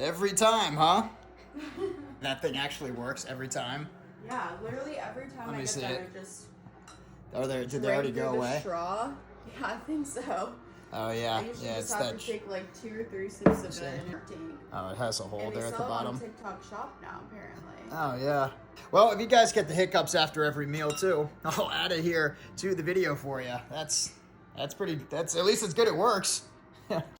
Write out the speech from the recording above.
Every time, huh? That thing actually works every time. Yeah, literally every time I get that, it just. Did they already go away? Straw. Yeah, I think so. Oh yeah, I usually yeah. just It's have that. to take like 2 or 3 sips of it and empty. Oh, it has a hole And there they at the sell it bottom. on TikTok Shop now, apparently. Oh yeah. Well, if you guys get the hiccups after every meal too, I'll add it here to the video for you. That's at least it's good. It works.